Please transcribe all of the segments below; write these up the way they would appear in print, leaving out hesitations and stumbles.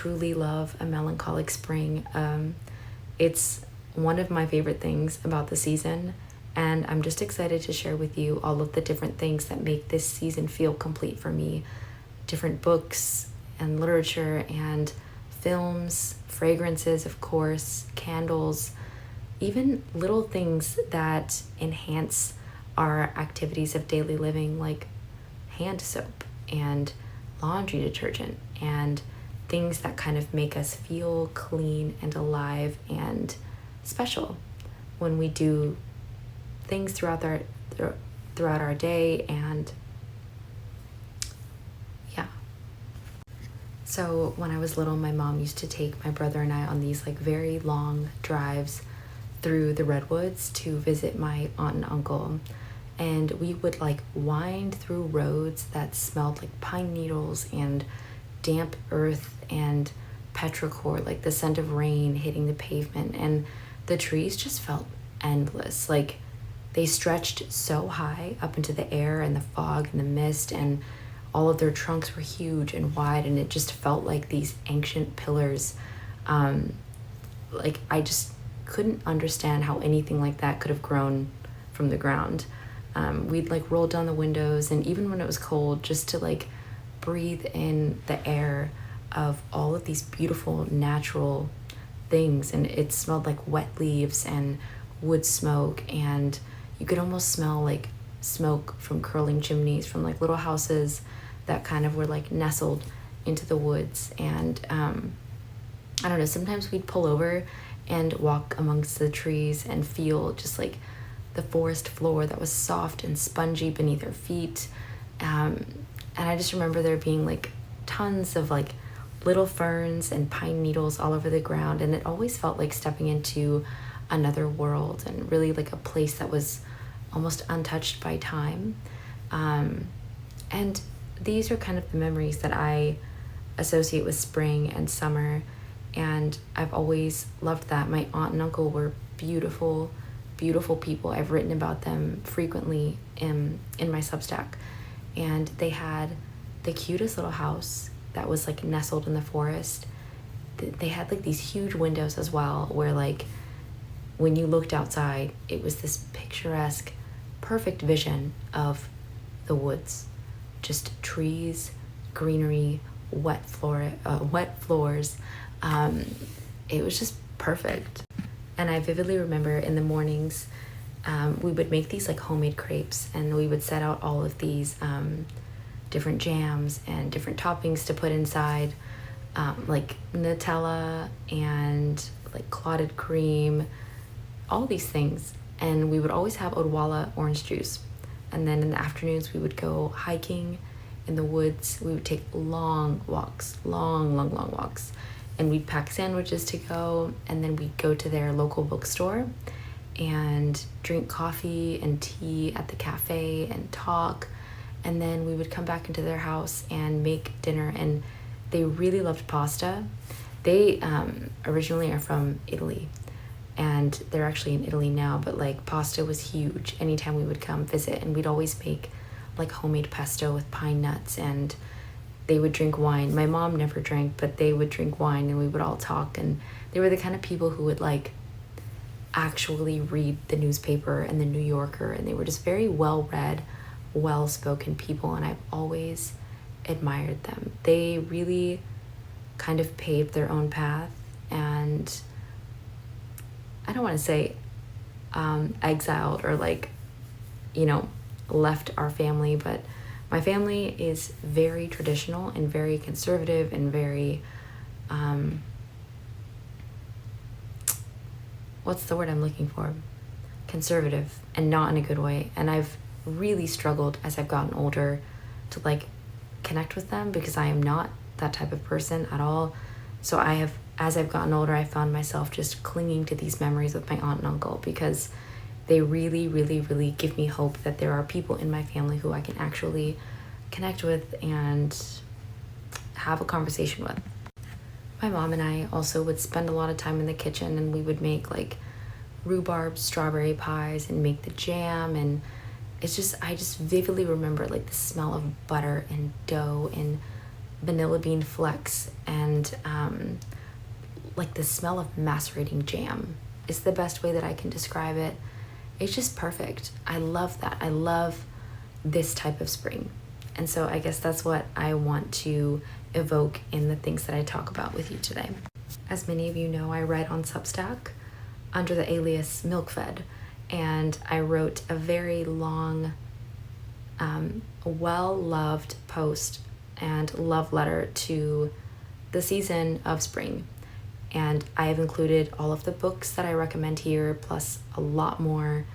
truly love a melancholic spring. It's one of my favorite things about the season, and I'm just excited to share with you all of the different things that make this season feel complete for me. Different books and literature and films, fragrances, of course, candles, even little things that enhance our activities of daily living, like hand soap and laundry detergent and things that kind of make us feel clean and alive and special when we do things throughout our day. And yeah, so when I was little, my mom used to take my brother and I on these like very long drives through the redwoods to visit my aunt and uncle, and we would like wind through roads that smelled like pine needles and damp earth and petrichor, like the scent of rain hitting the pavement, and the trees just felt endless. Like they stretched so high up into the air and the fog and the mist, and all of their trunks were huge and wide, and it just felt like these ancient pillars. Like I just couldn't understand how anything like that could have grown from the ground. We'd like roll down the windows, and even when it was cold, just to like breathe in the air of all of these beautiful natural things. And it smelled like wet leaves and wood smoke, and you could almost smell like smoke from curling chimneys from like little houses that kind of were like nestled into the woods. And I don't know, sometimes we'd pull over and walk amongst the trees and feel just like the forest floor that was soft and spongy beneath our feet. And I just remember there being like tons of like little ferns and pine needles all over the ground, and it always felt like stepping into another world and really like a place that was almost untouched by time. And these are kind of the memories that I associate with spring and summer, and I've always loved that. My aunt and uncle were beautiful, beautiful people. I've written about them frequently in my Substack, and they had the cutest little house that was like nestled in the forest. They had like these huge windows as well, where like when you looked outside, it was this picturesque, perfect vision of the woods, just trees, greenery, wet floors. It was just perfect. And I vividly remember in the mornings, we would make these like homemade crepes, and we would set out all of these different jams and different toppings to put inside, like Nutella and like clotted cream, all these things. And we would always have Odwalla orange juice. And then in the afternoons, we would go hiking in the woods. We would take long walks, long walks. And we'd pack sandwiches to go. And then we'd go to their local bookstore and drink coffee and tea at the cafe and talk. And then we would come back into their house and make dinner. And they really loved pasta. They originally are from Italy, and they're actually in Italy now, but like pasta was huge anytime we would come visit. And we'd always make like homemade pesto with pine nuts, and they would drink wine. My mom never drank, but they would drink wine, and we would all talk. And they were the kind of people who would like actually read the newspaper and the New Yorker, and they were just very well-read, well-spoken people, and I've always admired them. They really kind of paved their own path, and I don't want to say exiled or like, you know, left our family, but my family is very traditional and very conservative and very, what's the word I'm looking for? Conservative, and not in a good way. And I've really struggled as I've gotten older to like connect with them, because I am not that type of person at all. So as I've gotten older, I found myself just clinging to these memories with my aunt and uncle, because they really, really, really give me hope that there are people in my family who I can actually connect with and have a conversation with. My mom and I also would spend a lot of time in the kitchen, and we would make like rhubarb strawberry pies and make the jam. And I just vividly remember like the smell of butter and dough and vanilla bean flecks and like the smell of macerating jam is the best way that I can describe it. It's just perfect. I love that. I love this type of spring. And so I guess that's what I want to evoke in the things that I talk about with you today. As many of you know, I write on Substack under the alias MilkFed, and I wrote a very long, well-loved post and love letter to the season of spring. And I have included all of the books that I recommend here, plus a lot more,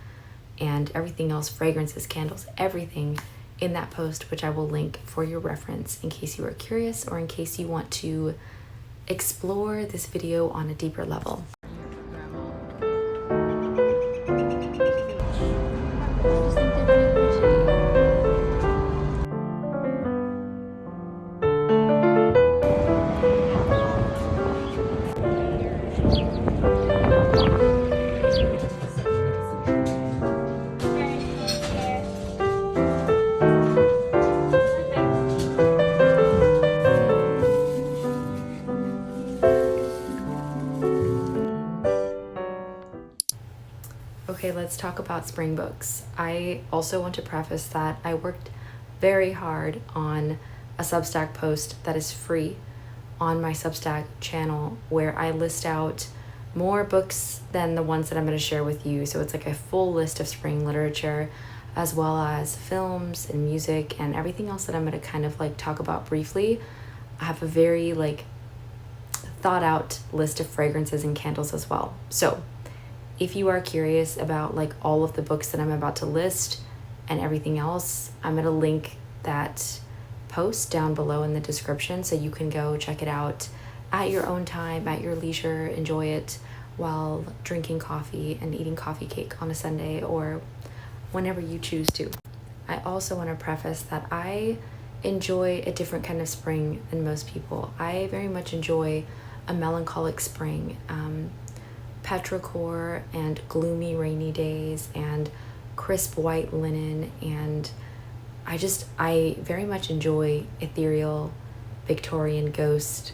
and everything else, fragrances, candles, everything in that post, which I will link for your reference in case you are curious or in case you want to explore this video on a deeper level. Okay, let's talk about spring books. I also want to preface that I worked very hard on a Substack post that is free on my Substack channel where I list out more books than the ones that I'm going to share with you. So it's like a full list of spring literature, as well as films and music and everything else that I'm going to kind of like talk about briefly. I have a very like thought out list of fragrances and candles as well. So if you are curious about like all of the books that I'm about to list and everything else, I'm going to link that post down below in the description so you can go check it out at your own time, at your leisure, enjoy it while drinking coffee and eating coffee cake on a Sunday or whenever you choose to. I also want to preface that I enjoy a different kind of spring than most people. I very much enjoy a melancholic spring, petrichor and gloomy rainy days and crisp white linen, and I very much enjoy ethereal Victorian ghost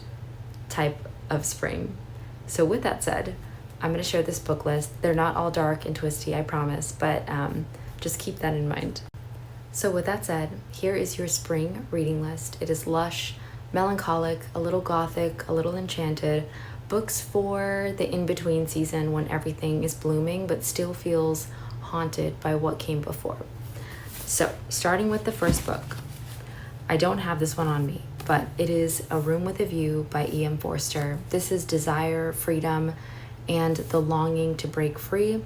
type of spring. So with that said, I'm going to share this book list. They're not all dark and twisty, I promise, but just keep that in mind. So with that said, here is your spring reading list. It is lush, melancholic, a little gothic, a little enchanted, books for the in-between season when everything is blooming but still feels haunted by what came before. So starting with the first book, I don't have this one on me, but it is A Room with a View by E.M. Forster. This is desire, freedom, and the longing to break free.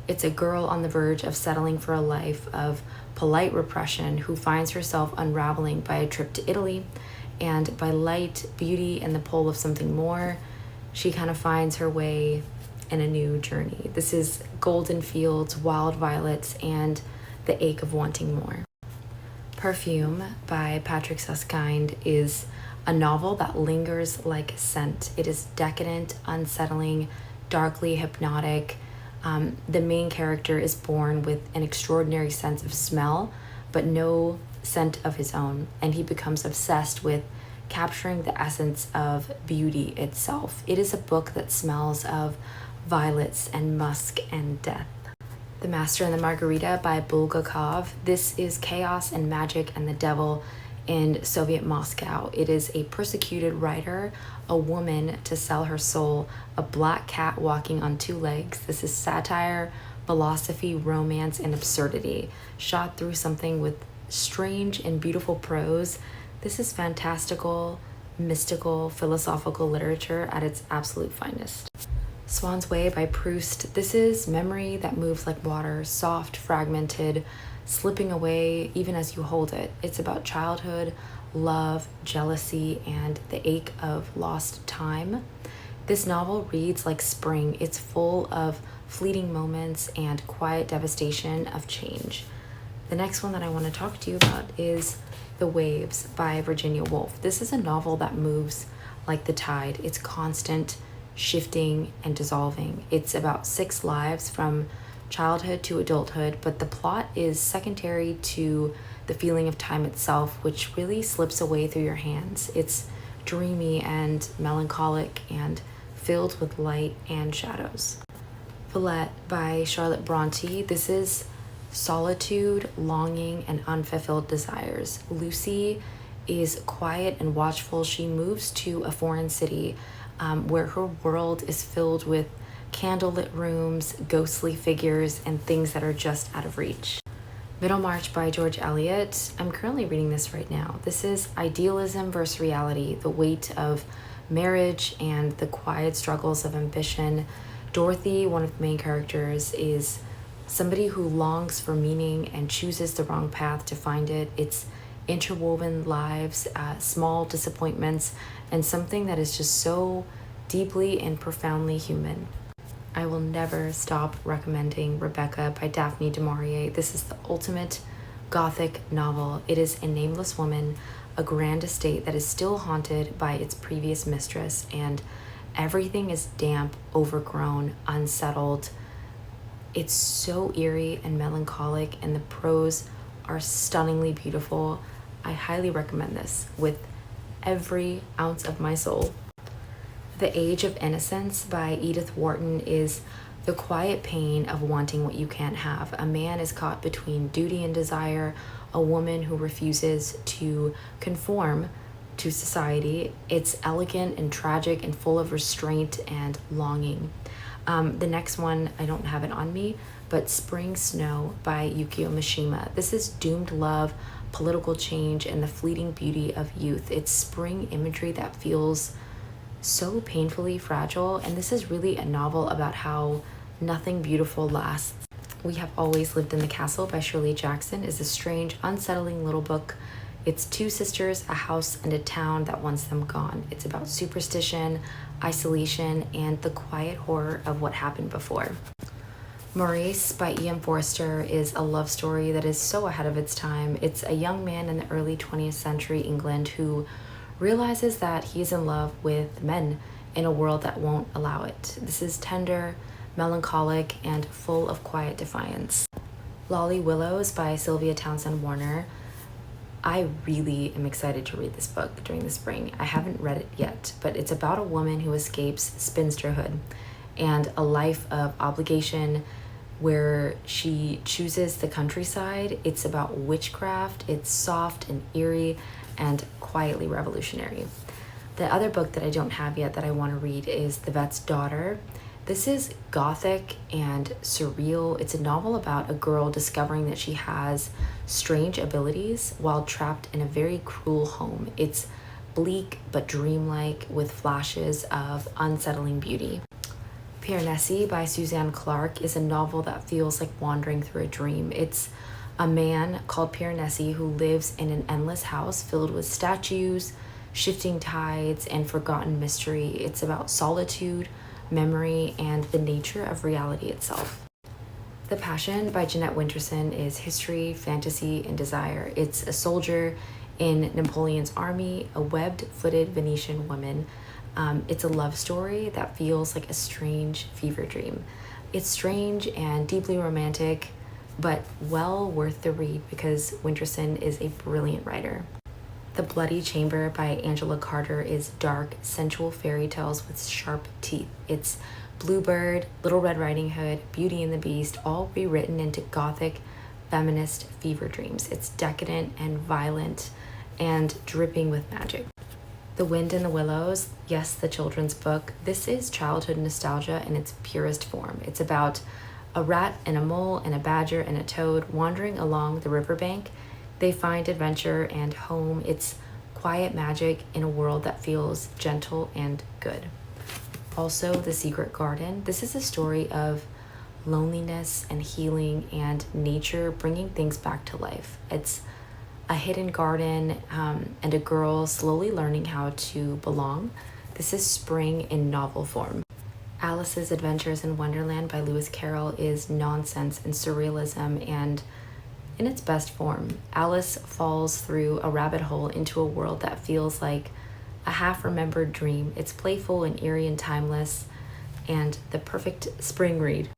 It's a girl on the verge of settling for a life of polite repression who finds herself unraveling by a trip to Italy, and by light, beauty, and the pull of something more, she kind of finds her way in a new journey. This is golden fields, wild violets, and the ache of wanting more. Perfume by Patrick Susskind is a novel that lingers like scent. It is decadent, unsettling, darkly hypnotic. The main character is born with an extraordinary sense of smell, but no scent of his own, and he becomes obsessed with capturing the essence of beauty itself. It is a book that smells of violets and musk and death. The Master and the Margarita by Bulgakov. This is chaos and magic and the devil in Soviet Moscow. It is a persecuted writer, a woman to sell her soul, a black cat walking on two legs. This is satire, philosophy, romance, and absurdity, shot through something with strange and beautiful prose. This is fantastical, mystical, philosophical literature at its absolute finest. Swan's Way by Proust. This is memory that moves like water, soft, fragmented, slipping away even as you hold it. It's about childhood, love, jealousy, and the ache of lost time. This novel reads like spring. It's full of fleeting moments and quiet devastation of change. The next one that I want to talk to you about is The Waves by Virginia Woolf. This is a novel that moves like the tide. It's constant, shifting, and dissolving. It's about 6 lives from childhood to adulthood, but the plot is secondary to the feeling of time itself, which really slips away through your hands. It's dreamy and melancholic and filled with light and shadows. Villette by Charlotte Bronte. This is solitude, longing, and unfulfilled desires. Lucy is quiet and watchful. She moves to a foreign city where her world is filled with candlelit rooms, ghostly figures, and things that are just out of reach. Middlemarch by George Eliot. I'm currently reading this right now. This is idealism versus reality, the weight of marriage and the quiet struggles of ambition. Dorothy, one of the main characters, is somebody who longs for meaning and chooses the wrong path to find it. It's interwoven lives, small disappointments, and something that is just so deeply and profoundly human. I will never stop recommending Rebecca by Daphne du Maurier. This is the ultimate gothic novel. It is a nameless woman, a grand estate that is still haunted by its previous mistress, and everything is damp, overgrown, unsettled. It's so eerie and melancholic, and the prose are stunningly beautiful. I highly recommend this with every ounce of my soul. The Age of Innocence by Edith Wharton is the quiet pain of wanting what you can't have. A man is caught between duty and desire, a woman who refuses to conform to society. It's elegant and tragic and full of restraint and longing. The next one, I don't have it on me, but Spring Snow by Yukio Mishima. This is doomed love, political change, and the fleeting beauty of youth. It's spring imagery that feels so painfully fragile, and this is really a novel about how nothing beautiful lasts. We Have Always Lived in the Castle by Shirley Jackson is a strange, unsettling little book. It's two sisters, a house, and a town that wants them gone. It's about superstition, isolation, and the quiet horror of what happened before. Maurice by Ian Forster is a love story that is so ahead of its time. It's a young man in the early 20th century England who realizes that he's in love with men in a world that won't allow it. This is tender, melancholic, and full of quiet defiance. Lolly Willows by Sylvia Townsend Warner. I really am excited to read this book during the spring. I haven't read it yet, but it's about a woman who escapes spinsterhood and a life of obligation where she chooses the countryside. It's about witchcraft. It's soft and eerie and quietly revolutionary. The other book that I don't have yet that I want to read is The Vet's Daughter. This is gothic and surreal. It's a novel about a girl discovering that she has strange abilities while trapped in a very cruel home. It's bleak but dreamlike with flashes of unsettling beauty. Piranesi by Suzanne Clark is a novel that feels like wandering through a dream. It's a man called Piranesi who lives in an endless house filled with statues, shifting tides, and forgotten mystery. It's about solitude, memory, and the nature of reality itself. The Passion by Jeanette Winterson is history, fantasy, and desire. It's a soldier in Napoleon's army, a webbed-footed Venetian woman. It's a love story that feels like a strange fever dream. It's strange and deeply romantic, but well worth the read because Winterson is a brilliant writer. The Bloody Chamber by Angela Carter is dark, sensual fairy tales with sharp teeth. It's Bluebird, Little Red Riding Hood, Beauty and the Beast, all rewritten into gothic, feminist fever dreams. It's decadent and violent and dripping with magic. The Wind in the Willows, yes, the children's book. This is childhood nostalgia in its purest form. It's about a rat and a mole and a badger and a toad wandering along the riverbank. They find adventure and home. It's quiet magic in a world that feels gentle and good. Also, The Secret Garden. This is a story of loneliness and healing and nature bringing things back to life. It's a hidden garden and a girl slowly learning how to belong. This is spring in novel form. Alice's Adventures in Wonderland by Lewis Carroll is nonsense and surrealism, and in its best form, Alice falls through a rabbit hole into a world that feels like a half-remembered dream. It's playful and eerie and timeless, and the perfect spring read.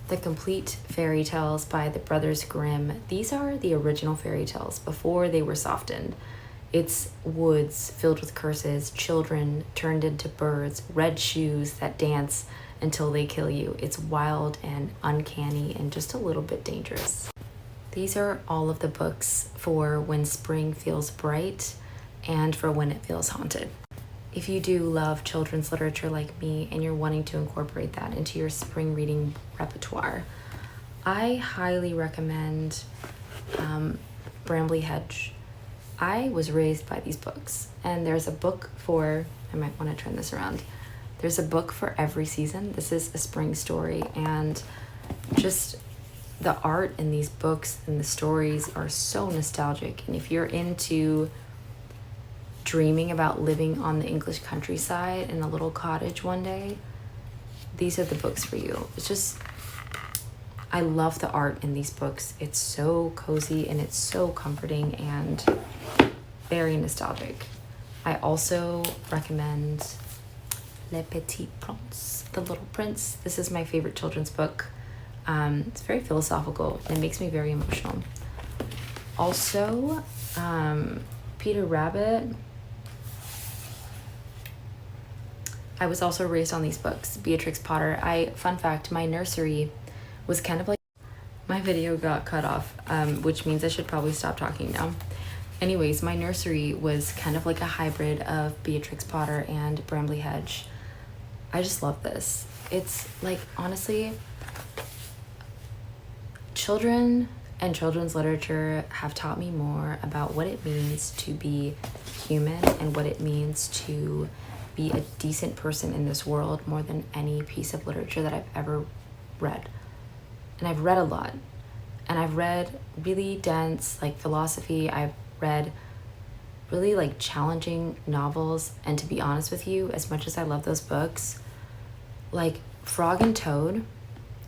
The Complete Fairy Tales by the Brothers Grimm. These are the original fairy tales before they were softened. It's woods filled with curses, children turned into birds, red shoes that dance until they kill you. It's wild and uncanny and just a little bit dangerous. These are all of the books for when spring feels bright and for when it feels haunted. If you do love children's literature like me and you're wanting to incorporate that into your spring reading repertoire, I highly recommend Bramley Hedge. I was raised by these books, and there's a book for, I might want to turn this around. There's a book for every season. This is a spring story, and just the art in these books and the stories are so nostalgic. And if you're into dreaming about living on the English countryside in a little cottage one day, these are the books for you. It's just, I love the art in these books. It's so cozy and it's so comforting and very nostalgic. I also recommend Le Petit Prince, The Little Prince. This is my favorite children's book. It's very philosophical and it makes me very emotional. Also, Peter Rabbit. I was also raised on these books. Beatrix Potter. Fun fact, my nursery was kind of like, my video got cut off, which means I should probably stop talking now. Anyways, my nursery was kind of like a hybrid of Beatrix Potter and Bramley Hedge. I just love this. It's like, honestly, children and children's literature have taught me more about what it means to be human and what it means to be a decent person in this world more than any piece of literature that I've ever read. And I've read a lot. And I've read really dense, like, philosophy. I've read really, like, challenging novels. And to be honest with you, as much as I love those books, like, Frog and Toad,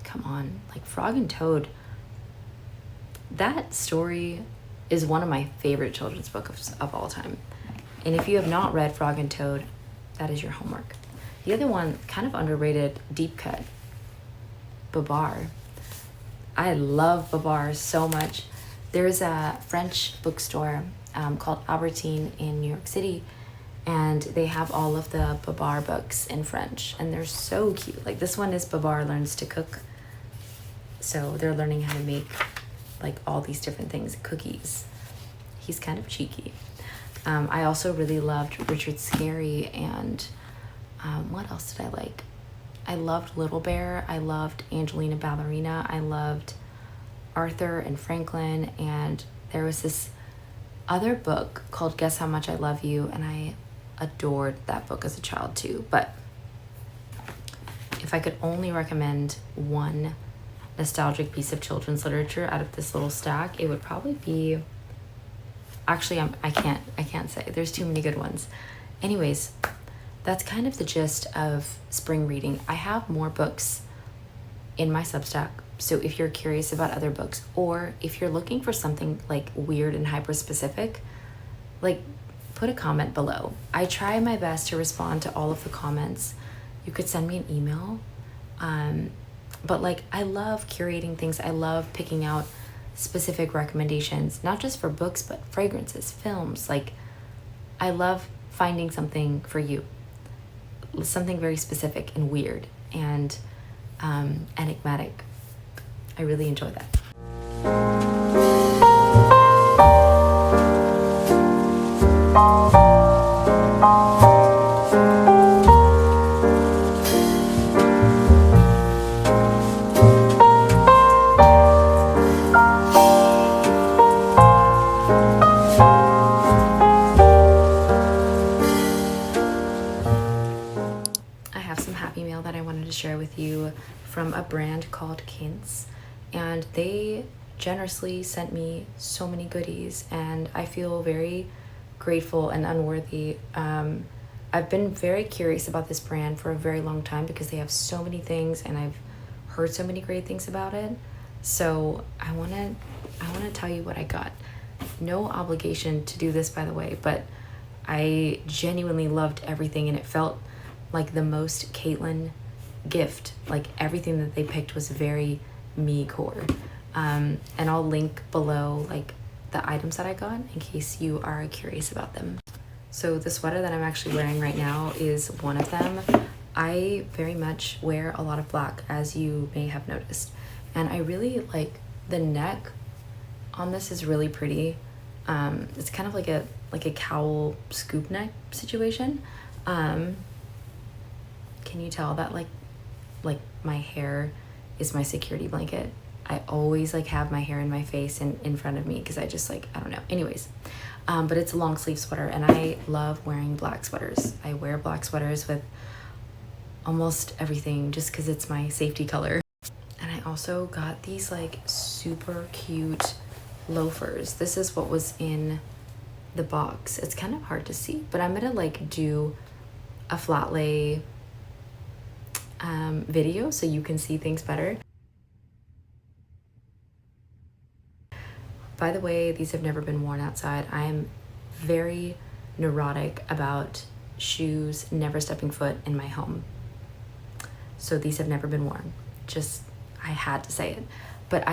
come on, like, Frog and Toad, that story is one of my favorite children's books of all time. And if you have not read Frog and Toad, that is your homework. The other one, kind of underrated, deep cut, Babar. I love Babar so much. There's a French bookstore called Albertine in New York City, and they have all of the Babar books in French, and they're so cute. Like, this one is Babar Learns to Cook. So they're learning how to make, like, all these different things, cookies. He's kind of cheeky. I also really loved Richard Scarry, and what else did I like? I loved Little Bear. I loved Angelina Ballerina. I loved Arthur and Franklin, and there was this other book called Guess How Much I Love You, and I adored that book as a child too. But if I could only recommend one nostalgic piece of children's literature out of this little stack, it would probably be, actually, I can't say. There's too many good ones. Anyways, that's kind of the gist of spring reading. I have more books in my Substack, so if you're curious about other books, or if you're looking for something like weird and hyper specific, like, put a comment below. I try my best to respond to all of the comments. You could send me an email. But, like, I love curating things. I love picking out specific recommendations, not just for books, but fragrances, films. Like, I love finding something for you, something very specific and weird and enigmatic. I really enjoy that. Share with you from a brand called Quince, and they generously sent me so many goodies, and I feel very grateful and unworthy. I've been very curious about this brand for a very long time because they have so many things and I've heard so many great things about it. So I want to tell you what I got. No obligation to do this, by the way, but I genuinely loved everything, and it felt like the most Caitlin gift. Like everything that they picked was very me core. And I'll link below like the items that I got in case you are curious about them. So the sweater that I'm actually wearing right now is one of them. I very much wear a lot of black, as you may have noticed. And I really like the neck on this is really pretty. It's kind of like a cowl scoop neck situation. Can you tell that like my hair is my security blanket? I always like have my hair in my face and in front of me because I just like, I don't know. Anyways, but it's a long sleeve sweater and I love wearing black sweaters. I wear black sweaters with almost everything just because it's my safety color. And I also got these like super cute loafers. This is what was in the box. It's kind of hard to see, but I'm gonna like do a flat lay video so you can see things better. By the way, these have never been worn outside. I am very neurotic about shoes never stepping foot in my home. So these have never been worn. Just, I had to say it. But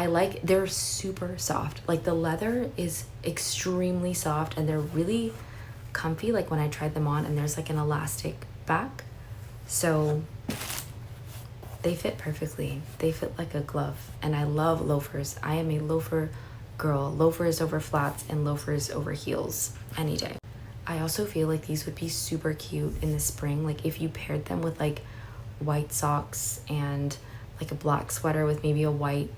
they're super soft. Like the leather is extremely soft and they're really comfy like when I tried them on, and there's like an elastic back. So they fit perfectly. They fit like a glove. And I love loafers. I am a loafer girl. Loafers over flats and loafers over heels any day. I also feel like these would be super cute in the spring. Like if you paired them with like white socks and like a black sweater with maybe a white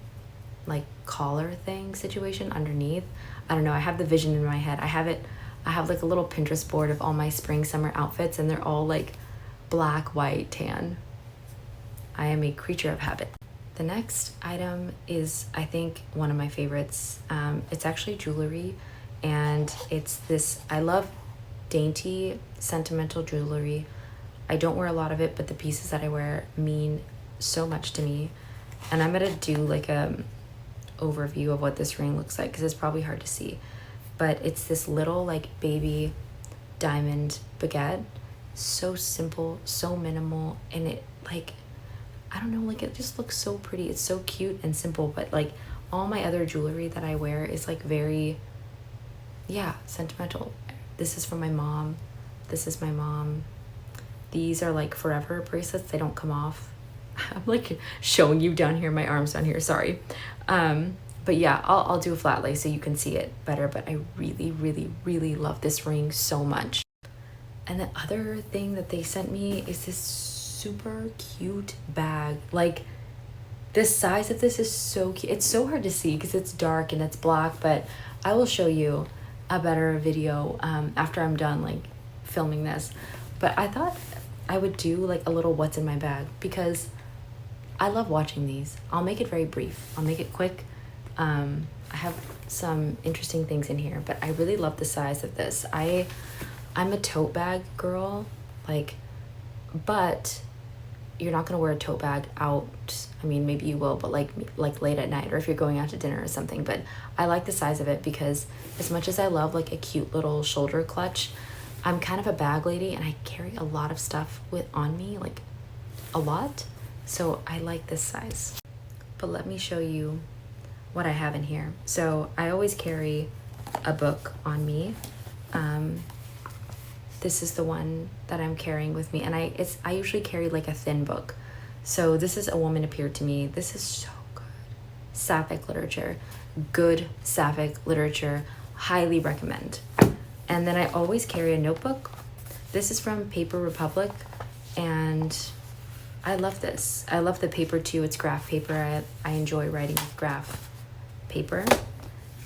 like collar thing situation underneath. I don't know. I have the vision in my head. I have like a little Pinterest board of all my spring summer outfits and they're all like black, white, tan. I am a creature of habit. The next item is, I think, one of my favorites. It's actually jewelry, and it's this, I love dainty, sentimental jewelry. I don't wear a lot of it, but the pieces that I wear mean so much to me. And I'm gonna do like a overview of what this ring looks like because it's probably hard to see. But it's this little like baby diamond baguette. So simple, so minimal, and it like, I don't know, like it just looks so pretty. It's so cute and simple, but like all my other jewelry that I wear is like very, yeah, sentimental. This is from my mom. This is my mom. These are like forever bracelets. They don't come off. I'm like showing you down here, my arms down here, sorry. But yeah, I'll do a flat lay so you can see it better, but I really, really, really love this ring so much. And the other thing that they sent me is this super cute bag. Like the size of this is so cute. It's so hard to see because it's dark and it's black, but I will show you a better video after I'm done like filming this. But I thought I would do like a little what's in my bag because I love watching these. I'll make it very brief. I'll make it quick. I have some interesting things in here, but I really love the size of this. I'm a tote bag girl, like, but you're not gonna wear a tote bag out. I mean, maybe you will, but like late at night or if you're going out to dinner or something. But I like the size of it because as much as I love like a cute little shoulder clutch, I'm kind of a bag lady and I carry a lot of stuff on me, like a lot. So I like this size. But let me show you what I have in here. So I always carry a book on me. This is the one that I'm carrying with me, and I usually carry like a thin book. So this is A Woman Appeared to Me. This is so good. Sapphic literature. Good Sapphic literature. Highly recommend. And then I always carry a notebook. This is from Paper Republic, and I love this. I love the paper too. It's graph paper. I enjoy writing with graph paper.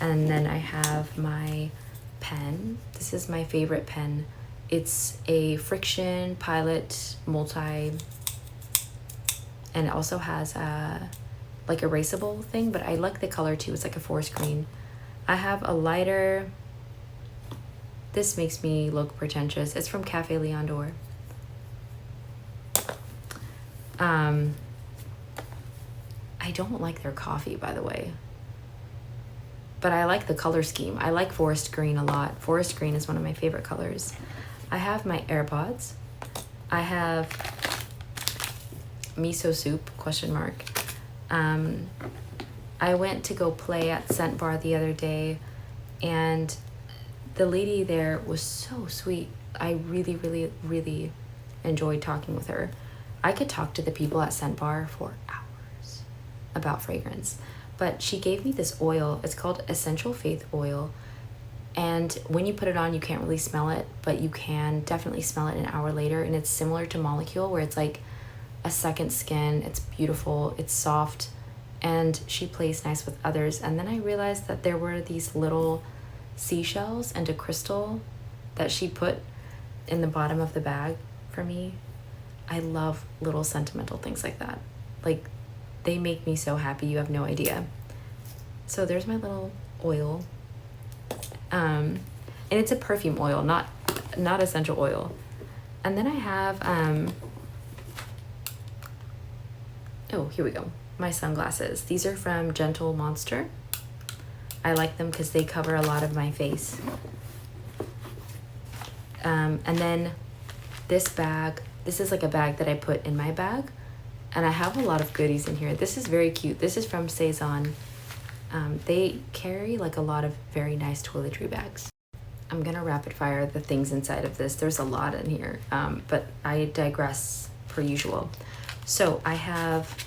And then I have my pen. This is my favorite pen. It's a Friction Pilot multi, and it also has a like erasable thing, but I like the color too. It's like a forest green. I have a lighter. This makes me look pretentious. It's from Cafe Leon d'Or. I don't like their coffee, by the way, but I like the color scheme. I like forest green a lot. Forest green is one of my favorite colors. I have my AirPods. I have miso soup, question mark. I went to go play at Scent Bar the other day, and the lady there was so sweet. I really, really, really enjoyed talking with her. I could talk to the people at Scent Bar for hours about fragrance, but she gave me this oil. It's called Essential Faith Oil, and when you put it on, you can't really smell it, but you can definitely smell it an hour later, and it's similar to Molecule, where it's like a second skin. It's beautiful, it's soft, and she plays nice with others. And then I realized that there were these little seashells and a crystal that she put in the bottom of the bag for me. I love little sentimental things like that. Like, they make me so happy, you have no idea. So there's my little oil. And it's a perfume oil, not essential oil. And then I have oh, here we go. My sunglasses. These are from Gentle Monster. I like them because they cover a lot of my face. And then this bag, this is like a bag that I put in my bag, and I have a lot of goodies in here. This is very cute. This is from Saison. They carry like a lot of very nice toiletry bags. I'm gonna rapid fire the things inside of this. There's a lot in here, but I digress per usual. So I have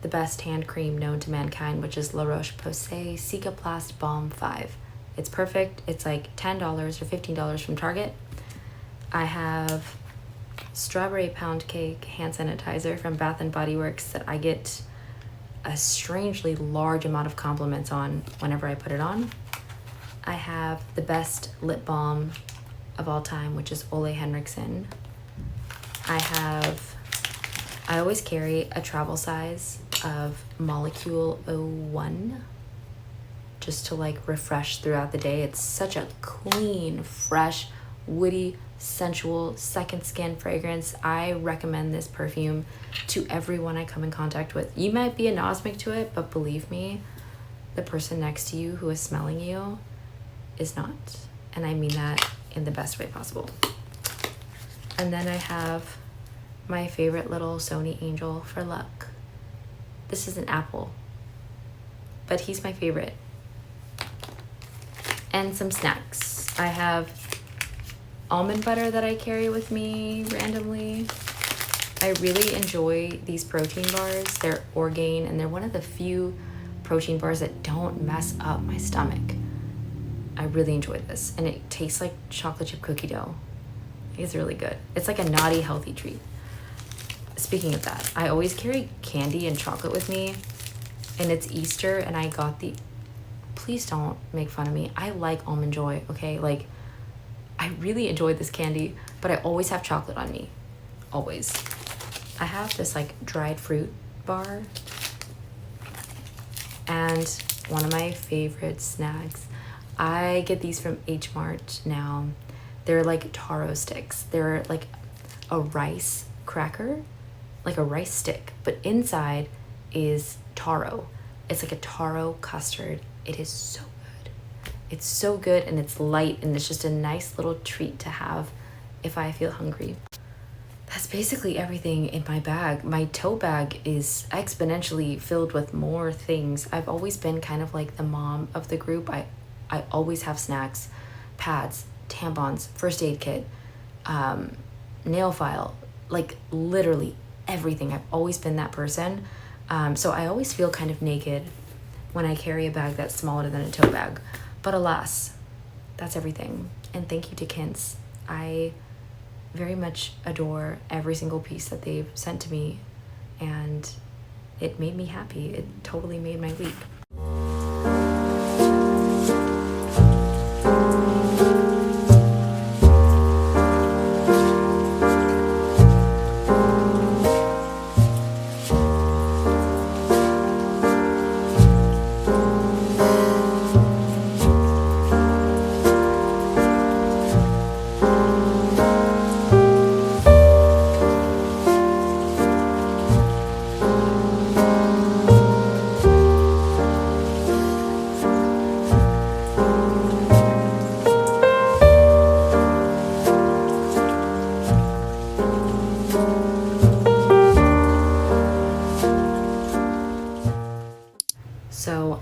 the best hand cream known to mankind, which is La Roche-Posay Cicaplast Balm 5. It's perfect. It's like $10 or $15 from Target. I have Strawberry Pound Cake hand sanitizer from Bath & Body Works that I get a strangely large amount of compliments on whenever I put it on. I have the best lip balm of all time, which is Ole Henriksen. I always carry a travel size of Molecule 01 just to like refresh throughout the day. It's such a clean, fresh, woody, sensual second skin fragrance. I recommend this perfume to everyone I come in contact with. You might be anosmic to it, but believe me, the person next to you who is smelling you is not. And I mean that in the best way possible. And then I have my favorite little Sony Angel for luck. This is an apple, but he's my favorite. And some snacks. I have almond butter that I carry with me randomly. I really enjoy these protein bars. They're Orgain, and they're one of the few protein bars that don't mess up my stomach. I really enjoy this, and it tastes like chocolate chip cookie dough. It's really good. It's like a naughty, healthy treat. Speaking of that, I always carry candy and chocolate with me, and it's Easter, and I got the... Please don't make fun of me. I like Almond Joy, okay? Like, I really enjoy this candy, but I always have chocolate on me. Always. I have this, like, dried fruit bar, and one of my favorite snacks. I get these from H Mart now. They're like taro sticks. They're like a rice cracker, like a rice stick, but inside is taro. It's like a taro custard. It is so good. It's so good, and it's light, and it's just a nice little treat to have if I feel hungry. That's basically everything in my bag. My tote bag is exponentially filled with more things. I've always been kind of like the mom of the group. I always have snacks, pads, tampons, first aid kit, nail file, like literally everything. I've always been that person. So I always feel kind of naked when I carry a bag that's smaller than a tote bag. But alas, that's everything. And thank you to Quince. I very much adore every single piece that they've sent to me, and it made me happy. It totally made my week.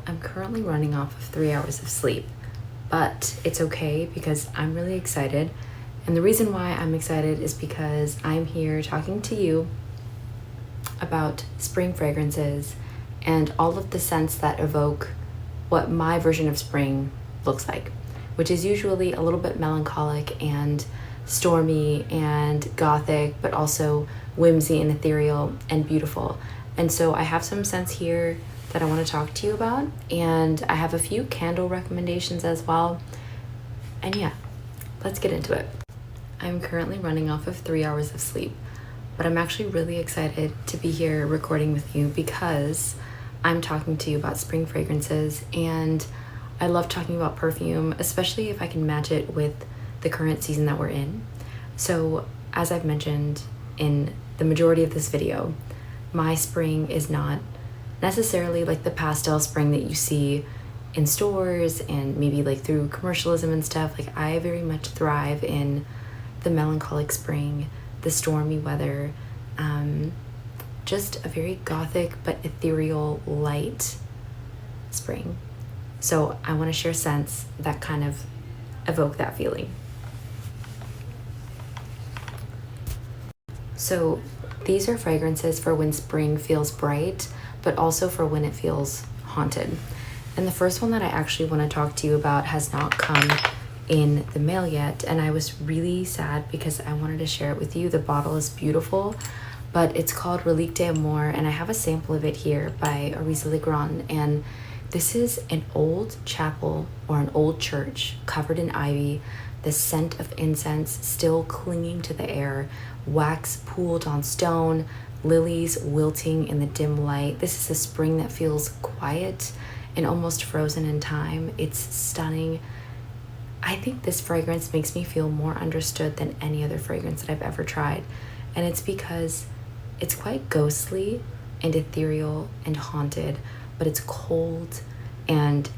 Well, I'm currently running off of 3 hours of sleep, but it's okay because I'm really excited. And the reason why I'm excited is because I'm here talking to you about spring fragrances and all of the scents that evoke what my version of spring looks like, which is usually a little bit melancholic and stormy and gothic, but also whimsy and ethereal and beautiful. And so I have some scents here that I want to talk to you about, and I have a few candle recommendations as well. And yeah, let's get into it. I'm currently running off of 3 hours of sleep, but I'm actually really excited to be here recording with you because I'm talking to you about spring fragrances, and I love talking about perfume, especially if I can match it with the current season that we're in. So as I've mentioned in the majority of this video, my spring is not necessarily like the pastel spring that you see in stores and maybe like through commercialism and stuff. Like, I very much thrive in the melancholic spring, the stormy weather, just a very gothic but ethereal light spring. So I want to share scents that kind of evoke that feeling. So these are fragrances for when spring feels bright, but also for when it feels haunted. And the first one that I actually want to talk to you about has not come in the mail yet, and I was really sad because I wanted to share it with you. The bottle is beautiful, but it's called Relique d'Amour, and I have a sample of it here by Arise Legrand. And this is an old chapel or an old church covered in ivy, the scent of incense still clinging to the air, wax pooled on stone, lilies wilting in the dim light. This is a spring that feels quiet and almost frozen in time. It's stunning. I think this fragrance makes me feel more understood than any other fragrance that I've ever tried. And it's because it's quite ghostly and ethereal and haunted, but it's cold, and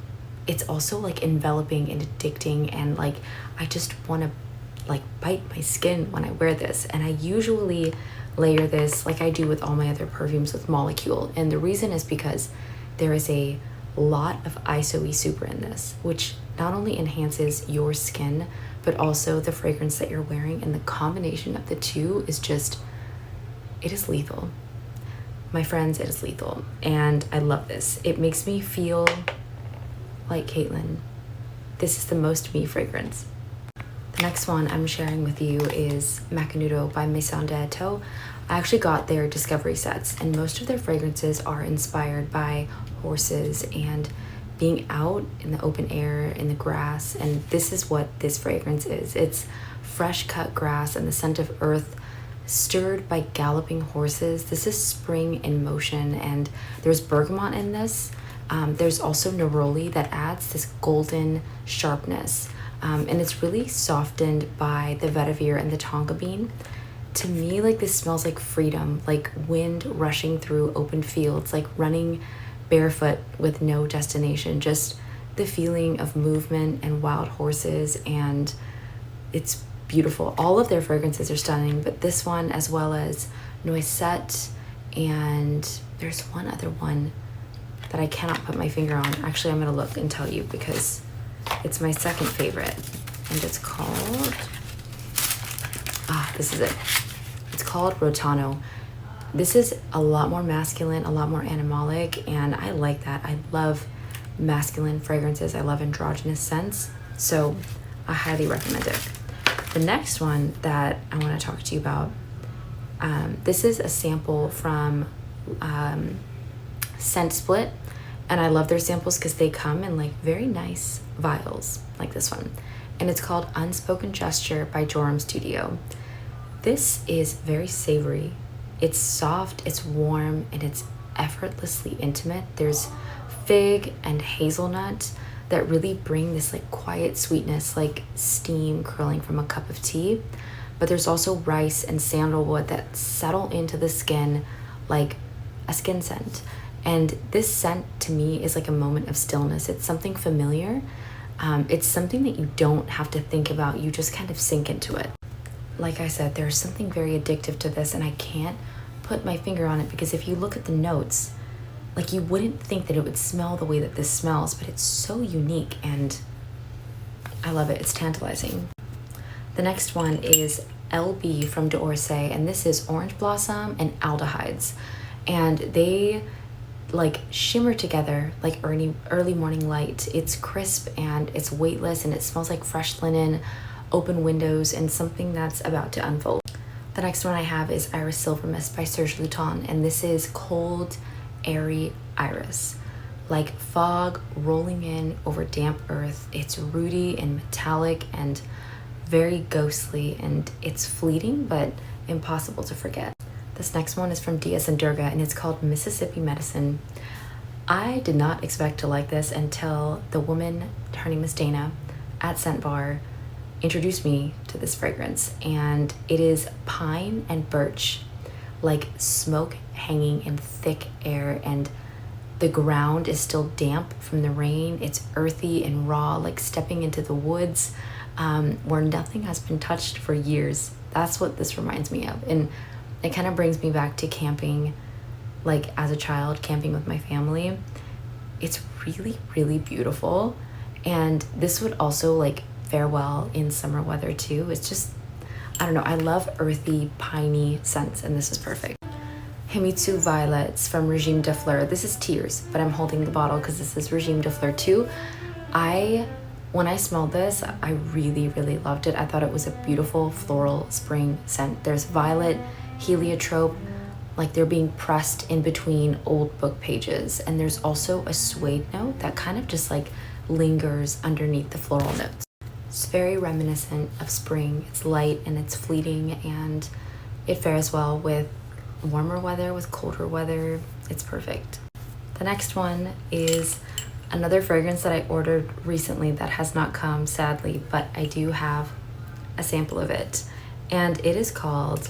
it's also like enveloping and addicting, and like I just want to like bite my skin when I wear this. And I usually layer this like I do with all my other perfumes with Molecule, and the reason is because there is a lot of ISOE super in this, which not only enhances your skin but also the fragrance that you're wearing, and the combination of the two is just, it is lethal. My friends, it is lethal, and I love this. It makes me feel like Caitlin. This is the most me fragrance. The next one I'm sharing with you is Macanudo by Maison d'Eau. I actually got their discovery sets, and most of their fragrances are inspired by horses and being out in the open air, in the grass, and this is what this fragrance is. It's fresh cut grass and the scent of earth stirred by galloping horses. This is spring in motion, and there's bergamot in this. There's also neroli that adds this golden sharpness, and it's really softened by the vetiver and the tonka bean. To me, like, this smells like freedom, like wind rushing through open fields, like running barefoot with no destination, just the feeling of movement and wild horses, and it's beautiful. All of their fragrances are stunning, but this one, as well as Noisette, and there's one other one that I cannot put my finger on. Actually, I'm gonna look and tell you because it's my second favorite, and it's called, this is it. It's called Rotano. This is a lot more masculine, a lot more animalic, and I like that. I love masculine fragrances. I love androgynous scents, so I highly recommend it. The next one that I want to talk to you about, this is a sample from Scent Split, and I love their samples because they come in like very nice vials like this one, and it's called Unspoken Gesture by Joram Studio. This is very savory. It's soft, it's warm, and it's effortlessly intimate. There's fig and hazelnut that really bring this like quiet sweetness, like steam curling from a cup of tea. But there's also rice and sandalwood that settle into the skin like a skin scent. And this scent to me is like a moment of stillness. It's something familiar. It's something that you don't have to think about. You just kind of sink into it. Like I said, there's something very addictive to this, and I can't put my finger on it because if you look at the notes, like you wouldn't think that it would smell the way that this smells, but it's so unique and I love it. It's tantalizing. The next one is LB from D'Orsay, and this is orange blossom and aldehydes. And they like shimmer together like early morning light. It's crisp and it's weightless and it smells like fresh linen, open windows, and something that's about to unfold. The next one I have is Iris Silver Mist by Serge Luton, and this is cold, airy iris. Like fog rolling in over damp earth. It's rooty and metallic and very ghostly, and it's fleeting but impossible to forget. This next one is from Diaz and Durga, and it's called Mississippi Medicine. I did not expect to like this until the woman, her name is Dana, at Scent Bar introduced me to this fragrance, and it is pine and birch, like smoke hanging in thick air, and the ground is still damp from the rain. It's earthy and raw, like stepping into the woods where nothing has been touched for years. That's what this reminds me of. And it kind of brings me back to camping, like as a child, camping with my family. It's really, really beautiful. And this would also like fare well in summer weather too. It's just, I don't know, I love earthy, piney scents, and this is perfect. Himitsu Violets from Regime de Fleur. This is Tears, but I'm holding the bottle because this is Regime de Fleur too. When I smelled this, I really, really loved it. I thought it was a beautiful floral spring scent. There's violet, heliotrope, like they're being pressed in between old book pages. And there's also a suede note that kind of just like lingers underneath the floral notes. It's very reminiscent of spring. It's light and it's fleeting, and it fares well with warmer weather, with colder weather. It's perfect. The next one is another fragrance that I ordered recently that has not come, sadly, but I do have a sample of it. And it is called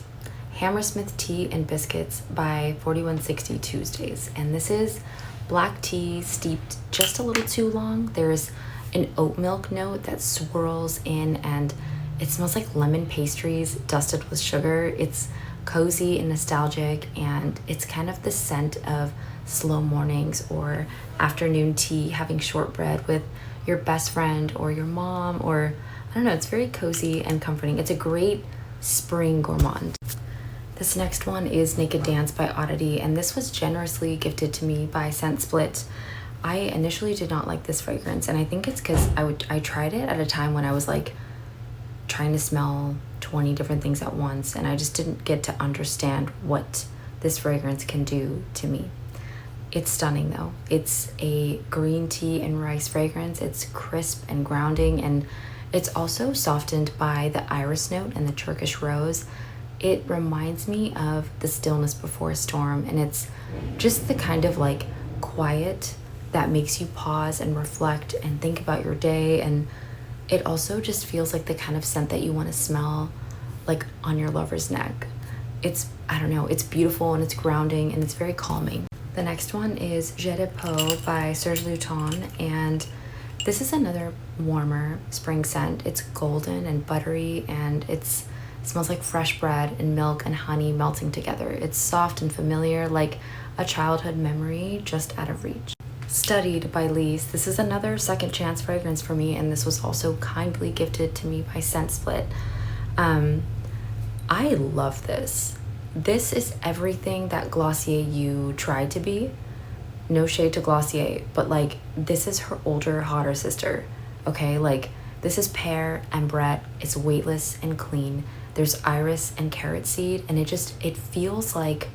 Hammersmith Tea and Biscuits by 4160 Tuesdays. And this is black tea steeped just a little too long. There's an oat milk note that swirls in, and it smells like lemon pastries dusted with sugar. It's cozy and nostalgic, and it's kind of the scent of slow mornings or afternoon tea, having shortbread with your best friend or your mom, or I don't know, it's very cozy and comforting. It's a great spring gourmand. This next one is Naked Dance by Oddity, and this was generously gifted to me by Scent Split. I initially did not like this fragrance, and I think it's because I tried it at a time when I was like trying to smell 20 different things at once, and I just didn't get to understand what this fragrance can do to me. It's stunning though. It's a green tea and rice fragrance. It's crisp and grounding, and it's also softened by the iris note and the Turkish rose. It reminds me of the stillness before a storm, and it's just the kind of like quiet that makes you pause and reflect and think about your day. And it also just feels like the kind of scent that you want to smell like on your lover's neck. It's, I don't know, it's beautiful and it's grounding and it's very calming. The next one is Jeu de Peau by Serge Luton, and this is another warmer spring scent. It's golden and buttery, and it smells like fresh bread and milk and honey melting together. It's soft and familiar, like a childhood memory just out of reach. Studied by Lise. This is another second chance fragrance for me, and this was also kindly gifted to me by Scent Split. I love this. This is everything that Glossier You tried to be. No shade to Glossier, but like this is her older, hotter sister. Okay, like this is pear and Brett. It's weightless and clean. There's iris and carrot seed, and it feels like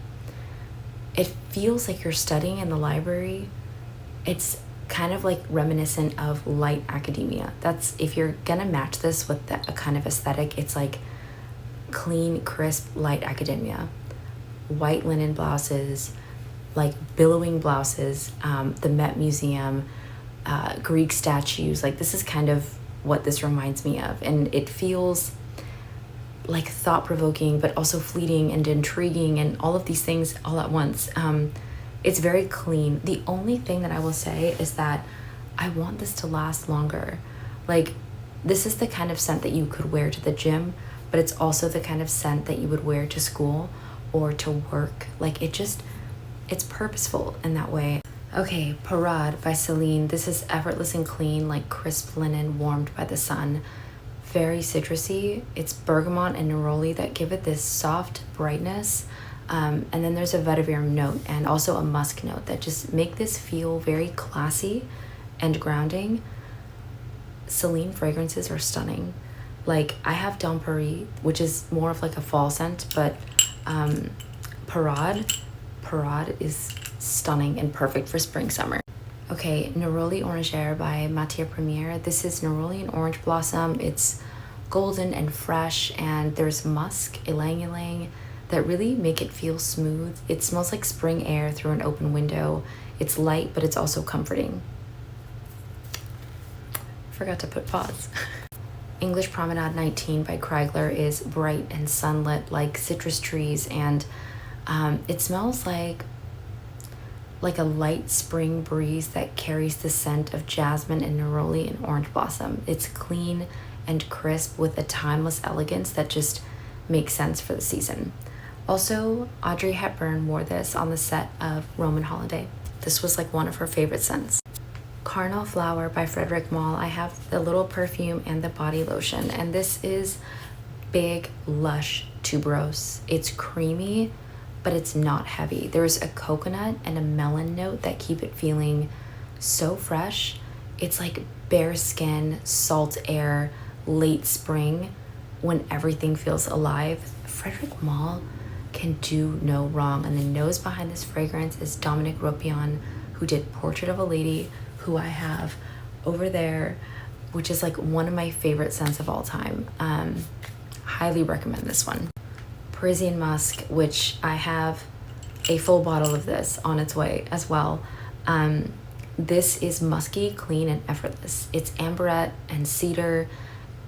you're studying in the library. It's kind of like reminiscent of light academia. That's, if you're gonna match this with a kind of aesthetic, it's like clean, crisp, light academia. White linen blouses, like billowing blouses, the Met Museum, Greek statues. Like this is kind of what this reminds me of. And it feels like thought-provoking, but also fleeting and intriguing and all of these things all at once. It's very clean. The only thing that I will say is that I want this to last longer. Like, this is the kind of scent that you could wear to the gym, but it's also the kind of scent that you would wear to school or to work. Like, it's purposeful in that way. Okay, Parade by Celine. This is effortless and clean, like crisp linen warmed by the sun. Very citrusy. It's bergamot and neroli that give it this soft brightness. And then there's a vetiver note and also a musk note that just make this feel very classy and grounding. Celine fragrances are stunning. Like, I have Dans Paris, which is more of like a fall scent, but Parade is stunning and perfect for spring, summer. Okay, Neroli Orangere by Matière Première. This is neroli and orange blossom. It's golden and fresh, and there's musk, ylang ylang, that really make it feel smooth. It smells like spring air through an open window. It's light, but it's also comforting. Forgot to put pause. English Promenade 19 by Kreigler is bright and sunlit like citrus trees, and it smells like a light spring breeze that carries the scent of jasmine and neroli and orange blossom. It's clean and crisp with a timeless elegance that just makes sense for the season. Also, Audrey Hepburn wore this on the set of Roman Holiday. This was like one of her favorite scents. Carnal Flower by Frederic Malle. I have the little perfume and the body lotion, and this is big, lush tuberose. It's creamy, but it's not heavy. There's a coconut and a melon note that keep it feeling so fresh. It's like bare skin, salt air, late spring, when everything feels alive. Frederic Malle can do no wrong. And the nose behind this fragrance is Dominique Ropion, who did Portrait of a Lady, who I have over there, which is like one of my favorite scents of all time. Highly recommend this one. Parisian Musk, which I have a full bottle of this on its way as well. This is musky, clean, and effortless. It's amberette and cedar.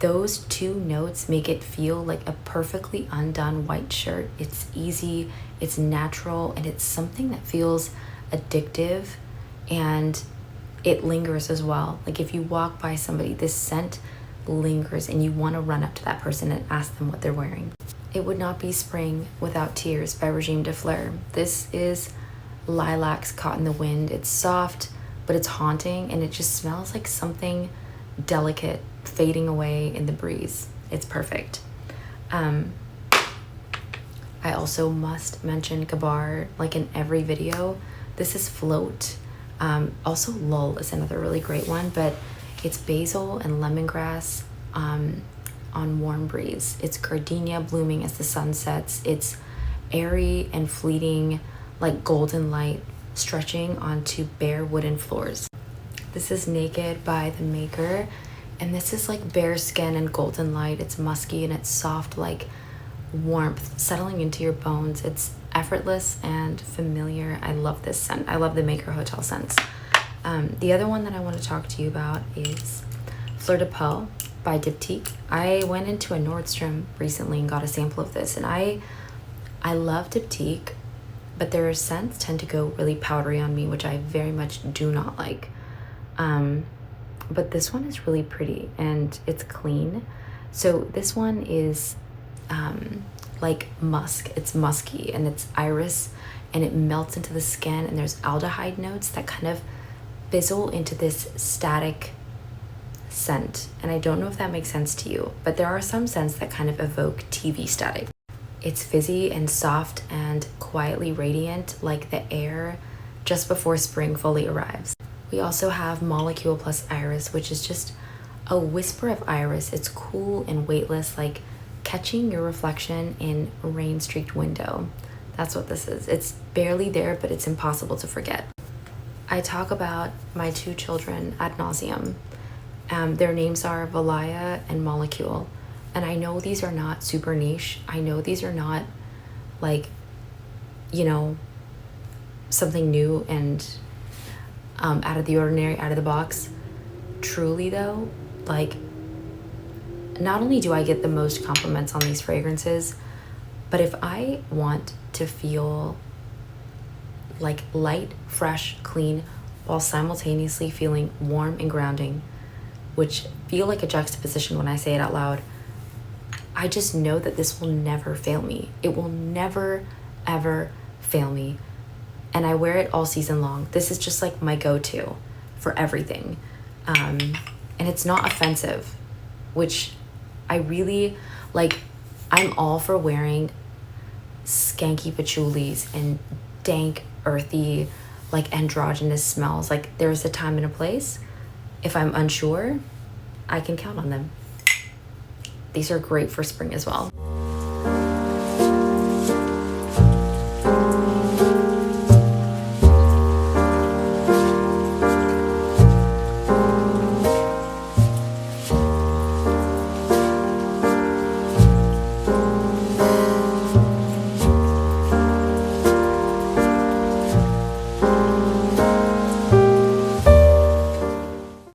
Those two notes make it feel like a perfectly undone white shirt. It's easy, it's natural, and it's something that feels addictive, and it lingers as well. Like, if you walk by somebody, this scent lingers and you want to run up to that person and ask them what they're wearing. It Would Not Be Spring Without Tears by Regime de Fleur. This is lilacs caught in the wind. It's soft, but it's haunting, and it just smells like something delicate fading away in the breeze. It's perfect. I also must mention Gabar, like in every video. This is Float. Also Lull is another really great one, but it's basil and lemongrass on warm breeze. It's gardenia blooming as the sun sets. It's airy and fleeting, like golden light stretching onto bare wooden floors. This is Naked by The Maker, and this is like bare skin and golden light. It's musky and it's soft, like warmth settling into your bones. It's effortless and familiar. I love this scent. I love the Maker Hotel scents. The other one that I want to talk to you about is Fleur de Peau by Diptyque. I went into a Nordstrom recently and got a sample of this, and I love Diptyque, but their scents tend to go really powdery on me, which I very much do not like. But this one is really pretty and it's clean. So this one is like musk. It's musky and it's iris, and it melts into the skin, and there's aldehyde notes that kind of fizzle into this static scent. And I don't know if that makes sense to you, but there are some scents that kind of evoke TV static. It's fizzy and soft and quietly radiant, like the air just before spring fully arrives. We also have Molecule plus Iris, which is just a whisper of iris. It's cool and weightless, like catching your reflection in a rain-streaked window. That's what this is. It's barely there, but it's impossible to forget. I talk about my two children ad nauseum. Their names are Valaya and Molecule. And I know these are not super niche. I know these are not like, you know, something new and out of the ordinary, out of the box. Truly though, like, not only do I get the most compliments on these fragrances, but if I want to feel like light, fresh, clean, while simultaneously feeling warm and grounding, which feel like a juxtaposition when I say it out loud, I just know that this will never fail me. It will never, ever fail me. and I wear it all season long. This is just like my go-to for everything. And it's not offensive, which I really like. I'm all for wearing skanky patchoulis and dank, earthy, like androgynous smells. Like there's a time and a place. If I'm unsure, I can count on them. These are great for spring as well.